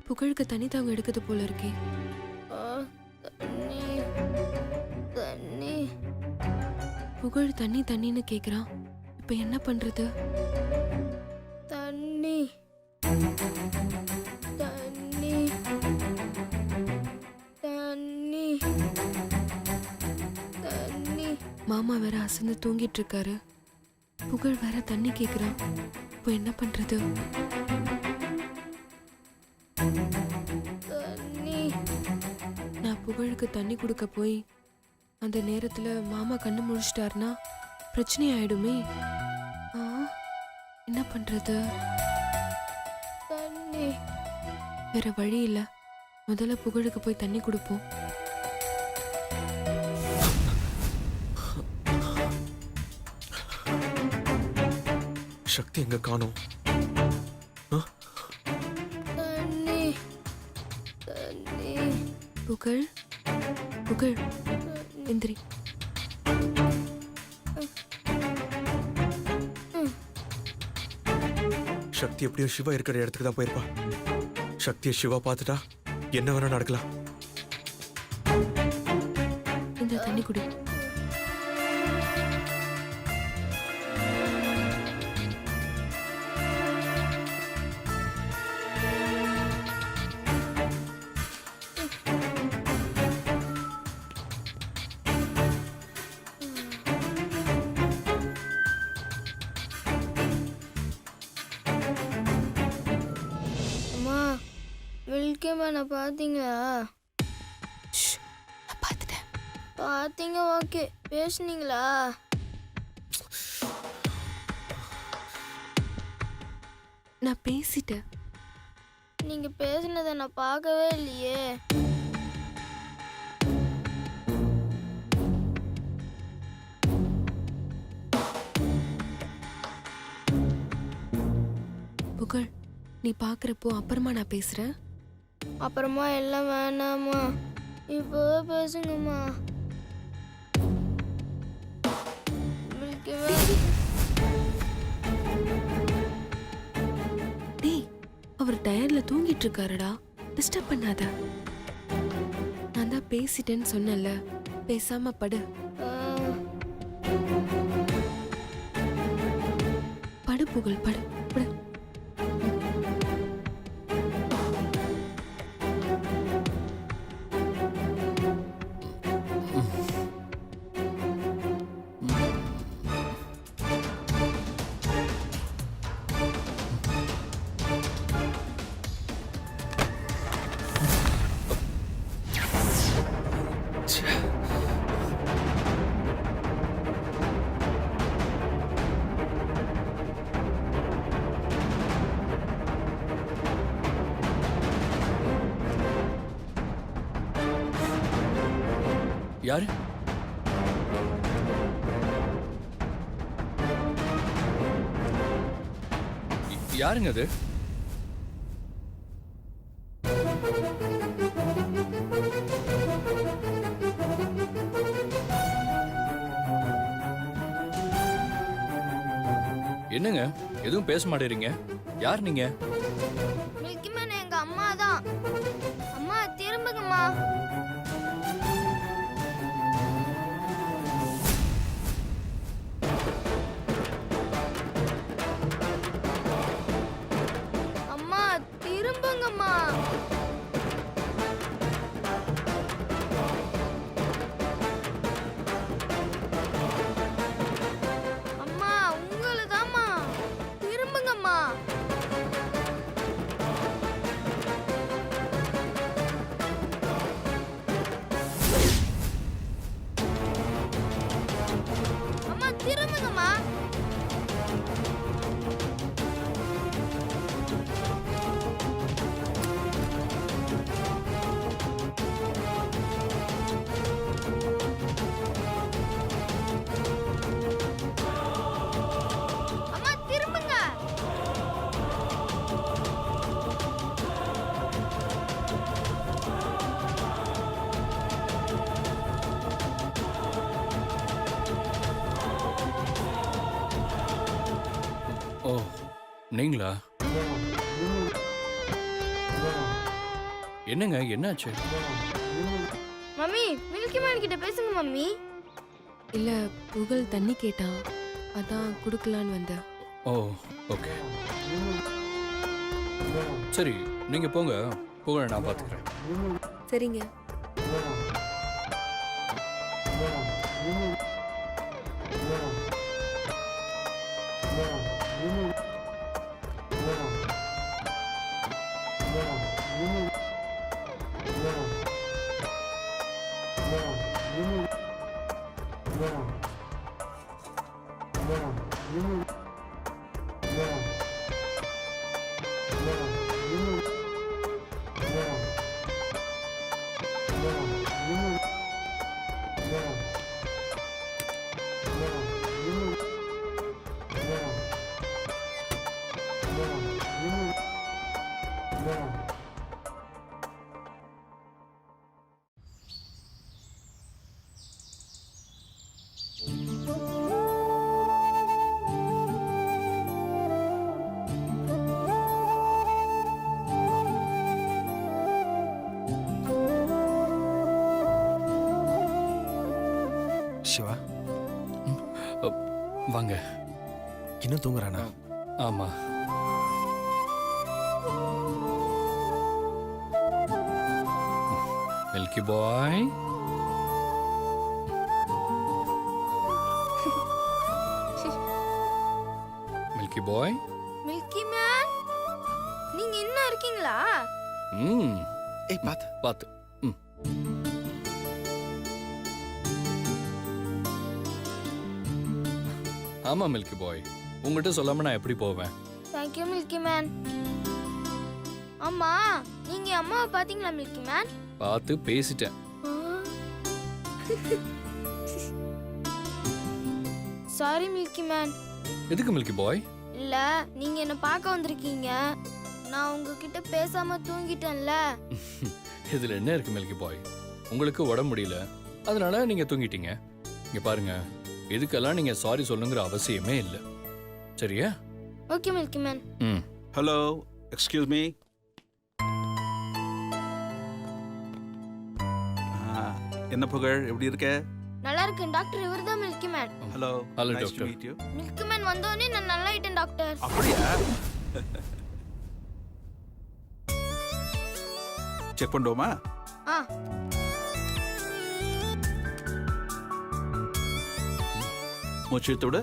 புகழுக்கு தண்ணி தாங்க எடுக்குது போல இருக்கே. தண்ணி தண்ணி. புகழ் தண்ணி தண்ணின்னு கேக்குறான். இப்ப என்ன பண்றது? தண்ணி தண்ணி தண்ணி தண்ணி. மாமா வேற அசந்து தூங்கிட்டு இருக்காரு. புகழ் வேற தண்ணி கேக்குறான். இப்போ என்ன பண்றது? தண்ணி. நான் புகழுக்கு தண்ணி கொடுக்க போய் அந்த நேரத்துல மாமா கண்ணு முழிச்சிட்டாருன்னா பிரச்சனை ஆயிடுமே. என்ன பண்றது? தண்ணி. வேற வழி இல்ல. முதல்ல புகழுக்கு போய் தண்ணி கொடுப்போம். சக்தி எங்க காணோம்? தண்ணி தண்ணி. புகழ் புகழ் எந்திரி. சக்தி எப்படியோ சிவா இருக்கிற இடத்துக்கு தான் போயிருப்பா. சக்தியை சிவா பார்த்துட்டா என்ன வேணா நடக்கலாம். இந்த தண்ணி குடி. மில்கி மேனை பார்த்தீங்களா? நான் பார்த்துட்டேன். பார்த்தீங்க, ஓகே. பேசுனீங்களா? நான் பேசிட்டேன். நீங்க பேசுனதை நான் பார்க்கவே இல்லையே. புகழ், நீ பாக்குறப்போ அப்புறமா நான் பேசுறேன். அப்புறமா எல்லாம் வேணாமா, இப்போவே பேசுங்கம்மா. டேய், அவர் டயர்ல தூங்கிட்டு இருக்காருடா, டிஸ்டர்ப் பண்ணாத. நான் தான் பேசிட்டேன்னு சொன்னல, பேசாம படு. படு புகழ், படு படு. யாரு? யாருங்க அது? என்னங்க எதுவும் பேச மாட்டேறீங்க? யார் நீங்க? மில்கி மேன் எங்க அம்மா தான். அம்மா திரும்புங்கம்மா. அம்மா திரும்புங்கம்மா. அம்மா உங்களுதாம்மா, திரும்புங்கம்மா. அம்மா திரும்புங்கம்மா. அம்மா திரும்புங்க. ஓ, நீங்களா? என்னங்க என்னாச்சு? மம்மி மில்கி மேன் கிட்ட பேசுங்க மம்மி. இல்ல புகழ் தண்ணி கேட்டான், அதான் குடுக்கலான்னு வந்தேன். ஓ ஓகே. சரி நீங்க போங்க, புகழ நான் பாத்துக்கிறேன். சரிங்க. சிவா வாங்க. இன்னும் தூங்குறானா? ஆமா. மில்கி பாய். மில்கி பாய். மில்கி மேன் நீங்க இன்னும் இருக்கீங்களா? ம் ஏய் பாத்து பாத்து. ம் ஆமா மில்கி பாய், உங்ககிட்ட சொல்லாம நான் எப்படி போவேன்? Thank you milky man. அம்மா நீங்க அம்மாவை பாத்தீங்களா மில்கி மேன்? பார்த்து பேசிட்டேன். Sorry milky man. எதுக்கு மில்கி பாய்? இல்ல நீங்க என்ன பார்க்க வந்திருக்கீங்க, நான் உங்ககிட்ட பேசாம தூங்கிட்டேன்ல. இதுல என்ன இருக்கு மில்கி பாய்? உங்களுக்கு உடம்பு முடியல, அதனால நீங்க தூங்கிட்டீங்க. இங்க பாருங்க, இதுக்கெல்லாம் நீங்க சாரி சொல்லுங்கிற அவசியமே இல்லை. சரியா? Okay milky man. ம் ஹலோ, எக்ஸ்கியூஸ் மீ. என்ன புகழ், எப்படி இருக்க? நல்லா இருக்கேன் டாக்டர். இவர்தான் milky man. Hello. Hello, Nice to doctor. meet you. Milky man வந்தோடனே நான் நல்லா ஆயிட்டேன் டாக்டர். அப்படியா? செக் பண்ணுவோமா? ஆ மூச்சு இழுத்து விடு.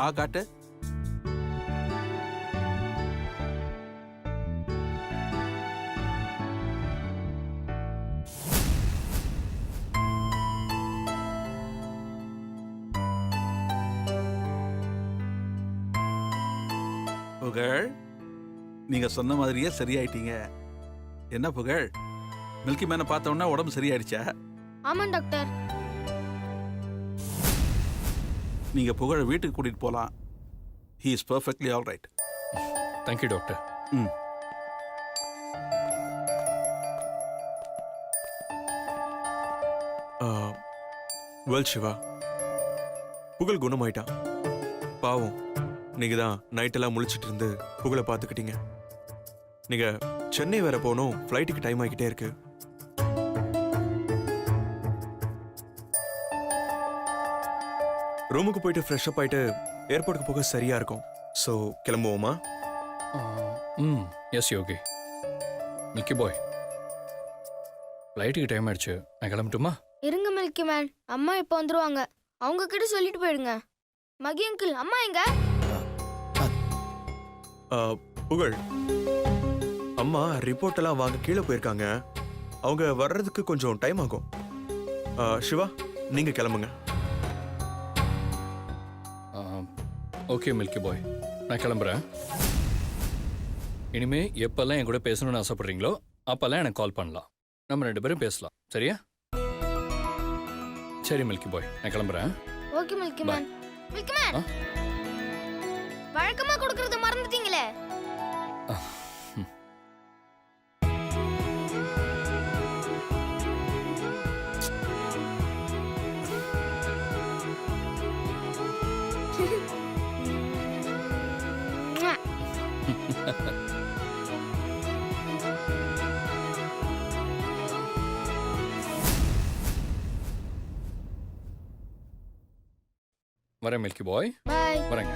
ஆ காட்டு. புகழ், நீங்க சொன்ன மாதிரியே சரியாயிட்டீங்க. என்ன புகழ், மில்கி மேனை பார்த்த உடனே உடம்பு சரியாயிடுச்சா? ஆமா டாக்டர். நீங்க புகழ வீட்டுக்கு கூட்டிட்டு போலாம். He is perfectly all right. Thank you doctor. ம். வெல் சிவா, புகழ் குணமாயிட்டான். பாவம், நீங்க தான் நைட்டெல்லாம் முழிச்சிட்டு இருந்து புகழை பார்த்துக்கிட்டீங்க. நீங்க சென்னை வேற போகணும், ஃப்ளைட்டுக்கு டைம் ஆகிக்கிட்டே இருக்கு. ரூமுக்கு போயிட்டு ஃப்ரெஷ் அப் ஆயிட்டு ஏர்போர்ட்டுக்கு போக சரியா இருக்கும். ஸோ கிளம்புவோமா? ம் எஸ் யோகி. மில்கி பாய், ஃப்ளைட்டுக்கு டைம் ஆயிடுச்சு, நான் கிளம்பட்டுமா? இருங்க மில்கி மேன், அம்மா இப்போ வந்துருவாங்க. அவங்க கிட்ட சொல்லிட்டு போயிடுங்க. மகி அங்கிள், அம்மா எங்க? புகழ், அம்மா ரிப்போர்ட் எல்லாம் வாங்க கீழே போயிருக்காங்க. அவங்க வர்றதுக்கு கொஞ்சம் டைம் ஆகும். சிவா, நீங்க கிளம்புங்க. ஓகே மில்கி பாய், நான் கிளம்புறேன். இனிமே எப்பெல்லாம் என் கூட பேசணும்னு ஆசைப்படுறீங்களோ அப்பெல்லாம் எனக்கு கால் பண்ணலாம். நம்ம 2 பேரும் பேசலாம். சரியா? சரி மில்கி பாய், நான் கிளம்புறேன். Okay milky man. Milky man, வழக்கமா கொடுக்கறத மறந்துட்டீங்களே. வரேன் மில்கி பாய், பாய். வரேங்க.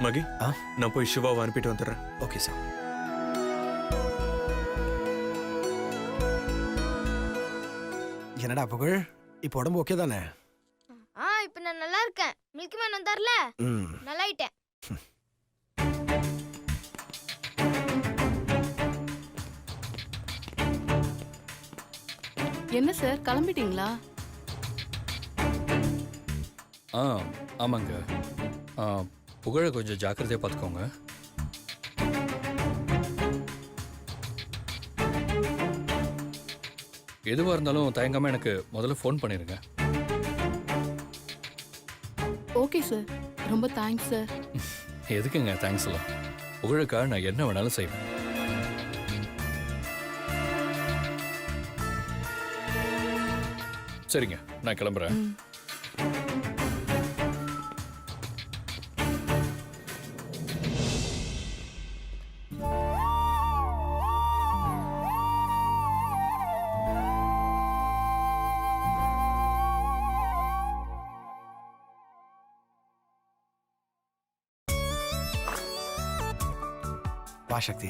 மகி ஆ? நான் போய் சிவாவை அனுப்பிட்டு வந்துடுறேன். Okay sir. என்னடா புகழ், இப்போ உடம்பு ஓகே தானே? இப்ப நான் நல்லா இருக்கேன். மில்கி மேன் வந்தார்ல, ம். நல்லாயிட்டேன். என்ன சார் கிளம்பிட்டீங்களா? ஆமாங்க. புகழை கொஞ்சம் ஜாக்கிரதையாக பார்த்துக்கோங்க. எதுவாக இருந்தாலும் தயங்காமல் எனக்கு முதல்ல ஃபோன் பண்ணிடுங்க. ஓகே சார், ரொம்ப தேங்க்ஸ் சார். எதுக்குங்க தேங்க்ஸ் எல்லாம்? புகழுக்காக நான் என்ன வேணாலும் செய்வேன். சரிங்க, நான் கிளம்புறேன். ம். வா சக்தி.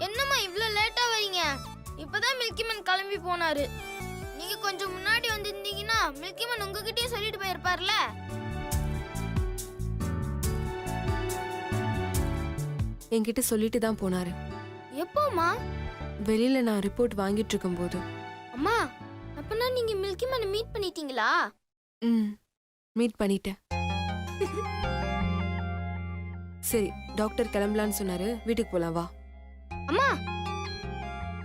என்னம்மா இவ்ளோ லேட்டா வரீங்க? இப்பதான் மில்கி மேன் கிளம்பி போனாரு. நீங்க கொஞ்சம் முன்னாடி வந்திருந்தீங்கன்னா மில்கி மேன் உங்ககிட்டயே சொல்லிட்டு போயிருப்பார்ல. என்கிட்ட சொல்லிட்டு தான் போனாரு. எப்போமா? வெளியில நான் ரிப்போர்ட் வாங்கிட்டு இருக்கும்போது. அம்மா, அப்பனா நீங்க மில்கி மேனை மீட் பண்ணிட்டீங்களா? ம், மீட் பண்ணிட்டேன். சரி, டாக்டர் கிளம்பலான்னு சொன்னாரு, வீட்டுக்கு போலாம் வா. அம்மா,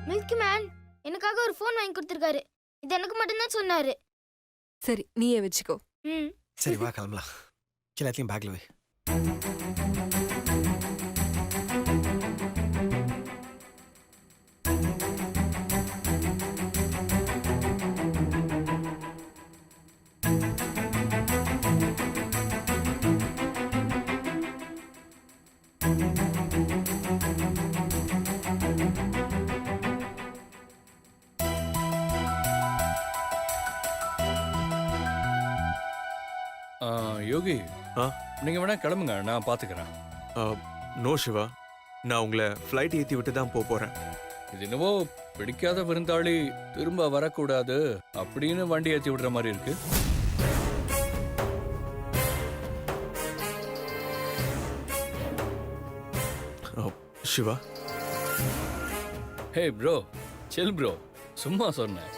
மில்கி மேன் எனக்காக ஒரு ஃபோன் வாங்கி கொடுத்திருக்காரு. இது எனக்கு மட்டும்தான் சொன்னாரு. சரி, நீயே வச்சுக்கோ. ம். சரி வா கிளம்பலாம். எல்லாத்தையும் பேக்ல வை. யோகி, ஆ? நீங்கள் வேணா கிளம்புங்க, நான் பார்த்துக்கிறேன். நோ சிவா, நான் உங்களை ஃப்ளைட் ஏற்றி விட்டு தான் போகிறேன். இது என்னவோ பிடிக்காத விருந்தாளி திரும்ப வரக்கூடாது அப்படின்னு வண்டி ஏற்றி விடுற மாதிரி இருக்கு. Siva, hey bro, chill bro, சும்மா சொன்னேன்.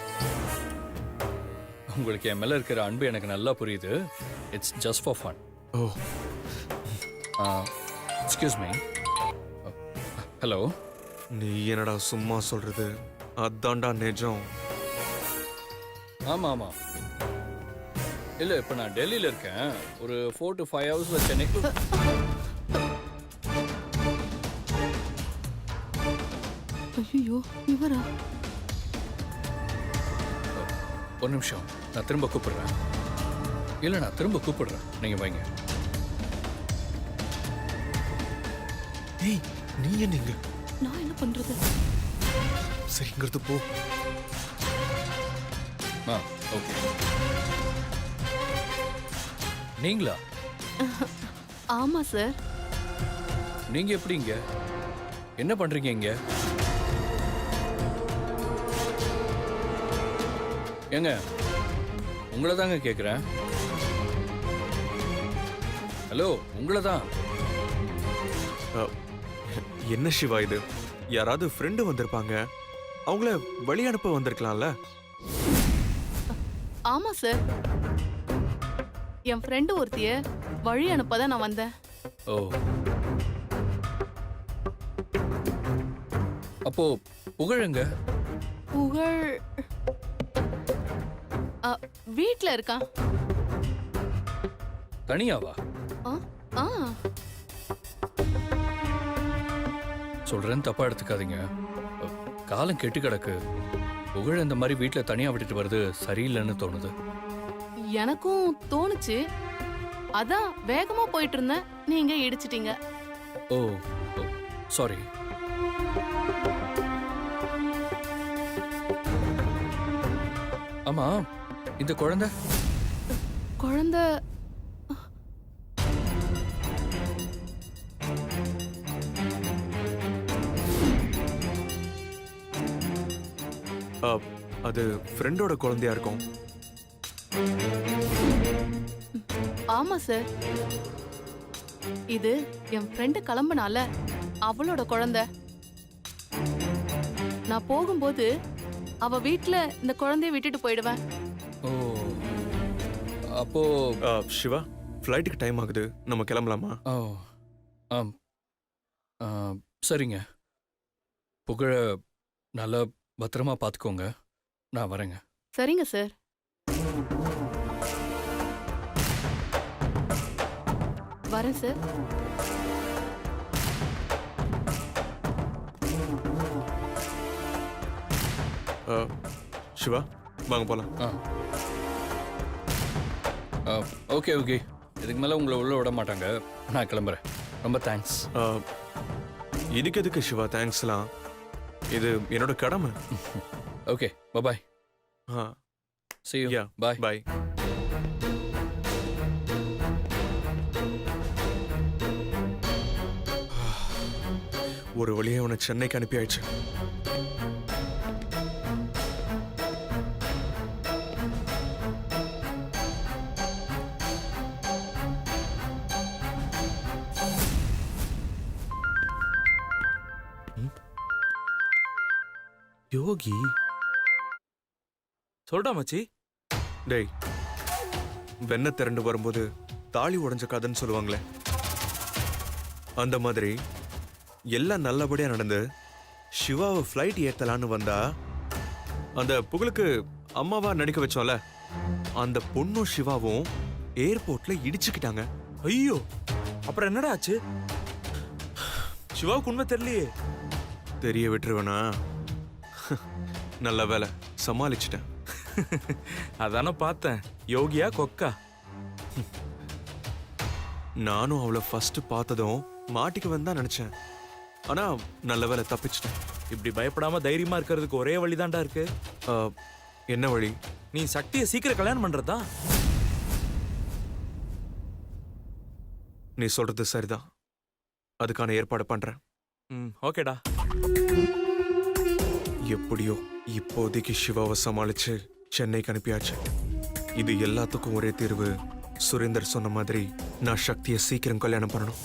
உங்களுக்கு என் மேல இருக்கிற அன்பு எனக்கு நல்லா புரியுது. It's just for fun. Oh excuse me. Hello. நீ என்னடா சும்மா சொல்றது? அதான்டா நிஜம். ஆமாம் ஆமாம். இல்லை, இப்போ நான் டெல்லியில் இருக்கேன். ஒரு 4 to 5 ஹவர்ஸில் சென்னை. ஐயோ, இவரா? ஒரு நிமிஷம், நான் திரும்ப கூப்பிடுறேன். இல்லை, நான் திரும்ப கூப்பிடுறேன், நீங்கள் வைங்க. ஏய், நீ என்னங்க? நான் என்ன பண்றது? சரிங்கிறது போ. ஓகே. நீங்களா? ஆமா சார். நீங்க எப்படி இங்க? என்ன பண்றீங்க இங்க? ஏங்க, உங்களை தாங்க கேட்குறேன். ஹலோ, உங்களை தான். என்ன சிவா இது? யாராவது ஃப்ரெண்டு வந்திருப்பாங்க, அவங்கள வழி அனுப்ப வந்திருக்கலாம்ல. ஆமா சார், என் ஃப்ரெண்டு ஒருத்திய வழி அனுப்பதான் நான் வந்தேன். ஓ, அப்போ புகழுங்க? புகழ் வீட்ல இருக்கான். தனியாவா? ஆ, ஆ. சொல்றேன்னு தப்பா எடுத்துக்காதீங்க. காலம் கெட்டு கிடக்கு. புகழ் இந்த மாதிரி வீட்டில் தனியாக விட்டுட்டு வர்றது சரியில்லைன்னு தோணுது. எனக்கும் தோணுச்சு. அதான் வேகமா போயிட்டு இருந்தேன், நீங்க இடிச்சிட்டீங்க. ஓ சாரி. ஆமா, இந்த குழந்தை குழந்தை அது ஃப்ரெண்டோட குழந்தையா இருக்கும். ஆமா சார், இது என் ஃப்ரெண்டு கிளம்புனால அவளோட குழந்தை. நான் போகும்போது அவ வீட்ல இந்த குழந்தைய விட்டுட்டு போயிடுவேன். ஓ அப்போ சிவா, ஃப்ளைட்டுக்கு டைம் ஆகுது, நம்ம கிளம்பலாமா? ஓ ஆம் சரிங்க. புகழ நல்லா பத்திரமா பார்த்துக்கோங்க. நான் வரேங்க. சரிங்க சார். வரேன் சார். சிவா, வாங்க போலாம். ஓகே ஓகே, இதுக்கு மேலே உங்களை உள்ள விட மாட்டாங்க. நான் கிளம்புறேன். ரொம்ப தேங்க்ஸ். இதுக்கு எதுக்கு சிவா தேங்க்ஸ்லாம்? இது என்னோட கடமை. Okay bye. See you. Yeah, Bye. bye. ஒரு வழியா அவனை சென்னைக்கு அனுப்பி ஆயிடுச்சு. யோகி சொல்றா மச்சி. டேய், வெண்ணெய் திரண்டு வரும்போது தாலி உடைஞ்ச கதைன்னு சொல்லுவாங்களே, அந்த மாதிரி எல்லாம் நல்லபடியா நடந்து சிவாவை ஃப்ளைட் ஏத்தலான்னு வந்தா, அந்த புகழுக்கு அம்மாவா நடிக்க வச்சோம்ல, அந்த பொண்ணும் சிவாவும் ஏர்போர்ட்ல இடிச்சுக்கிட்டாங்க. ஐயோ, அப்புறம் என்னடா ஆச்சு? சிவாவுக்கு உண்மை தெரியலையே. தெரிய விட்டுருவேனா? நல்ல வேலை, சமாளிச்சிட்டேன். அதானே பார்த்தேன். யோகியா கொக்கா? நானும் அவளை ஃபர்ஸ்ட் பார்த்ததும் மாட்டிக்குவேன்னு தான் நினைச்சேன். ஆனா நல்ல வேலை, தப்பிச்சிட்டேன். இப்படி பயப்படாம தைரியமா இருக்கிறதுக்கு ஒரே வழிதான்டா இருக்கு. என்ன வழி? நீ சக்தியை சீக்கிரம் கல்யாணம் பண்றதா? நீ சொல்றது சரிதான், அதுக்கான ஏற்பாடு பண்றேன். ஓகேடா. எப்படியோ இப்போதைக்கு சிவாவை சமாளிச்சு சென்னைக்கு அனுப்பியாச்சு. இது எல்லாத்துக்கும் ஒரே தீர்வு. சுரேந்தர் சொன்ன மாதிரி நான் சக்தியை சீக்கிரம் கல்யாணம் பண்ணணும்.